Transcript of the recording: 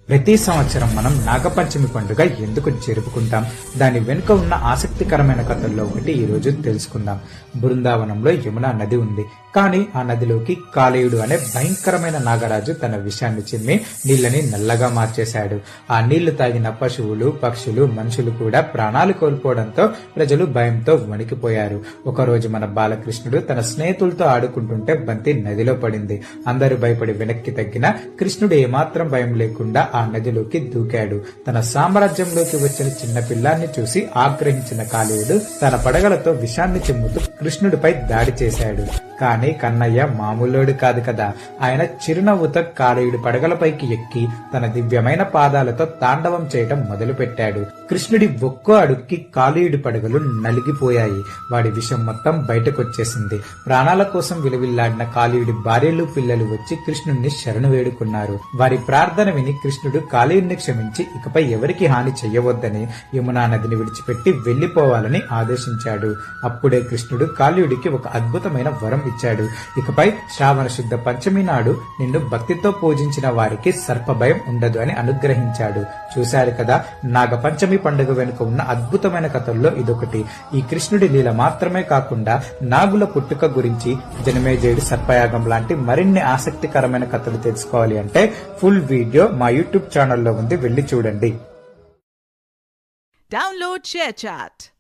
ప్రతి సంవత్సరం మనం నాగపంచమి పండుగ ఎందుకు జరుపుకుంటాం? దాని వెనుక ఉన్న ఆసక్తికరమైన కథల్లో ఒకటి ఈ రోజు తెలుసుకుందాం. బృందావనంలో యమునా నది ఉంది. కానీ ఆ నదిలోకి కాలేయుడు అనే భయంకరమైన నాగరాజు తన విషాన్ని చిమ్మి నీళ్ళని నల్లగా మార్చేశాడు. ఆ నీళ్లు తాగిన పశువులు, పక్షులు, మనుషులు కూడా ప్రాణాలు కోల్పోవడంతో ప్రజలు భయంతో వణికిపోయారు. ఒకరోజు మన బాలకృష్ణుడు తన స్నేహితులతో ఆడుకుంటుంటే బంతి నదిలో పడింది. అందరూ భయపడి వెనక్కి తగ్గిన కృష్ణుడు ఏమాత్రం భయం లేకుండా ఆ నదిలోకి దూకాడు. తన సామ్రాజ్యంలోకి వచ్చిన చిన్న పిల్లాన్ని చూసి ఆగ్రహించిన కాలేయుడు తన పడగలతో విషాన్ని చిమ్ముతూ కృష్ణుడిపై దాడి చేశాడు. కానీ కన్నయ్య మామూలోడు కాదు కదా. ఆయన చిరునవ్వుతో కాలేయుడి పడగలపైకి ఎక్కి తన దివ్యమైన పాదాలతో తాండవం చేయటం మొదలుపెట్టాడు. కృష్ణుడి ఒక్కో అడుక్కి కాలేయుడి పడగలు నలిగిపోయాయి. వాడి విషం మొత్తం బయటకొచ్చేసింది. ప్రాణాల కోసం విలువిల్లాడిన కాలేయుడి భార్యలు, పిల్లలు వచ్చి కృష్ణుడిని శరణు వేడుకున్నారు. వారి ప్రార్థన విని కృష్ణుడు కాలేయుడిని క్షమించి ఇకపై ఎవరికి హాని చెయ్యవద్దని, యమునా నదిని విడిచిపెట్టి వెళ్లిపోవాలని ఆదేశించాడు. అప్పుడే కృష్ణుడు కాలేయుడికి ఒక అద్భుతమైన వరం ఇచ్చాడు. ఇకపై శ్రావణ శుద్ధ పంచమి నాడు నిన్ను భక్తితో పూజించిన వారికి సర్పభయం ఉండదు అని అనుగ్రహించాడు. చూశారు కదా, నాగపంచమి పండుగ వెనుక ఉన్న అద్భుతమైన కథల్లో ఇదొకటి. ఈ కృష్ణుడి లీల మాత్రమే కాకుండా నాగుల పుట్టుక గురించి, జనమేజయుడి సర్పయాగం లాంటి మరిన్ని ఆసక్తికరమైన కథలు తెలుసుకోవాలి అంటే ఫుల్ వీడియో మా యూట్యూబ్ ఛానల్లో ఉంది, వెళ్లి చూడండి. Download ShareChat.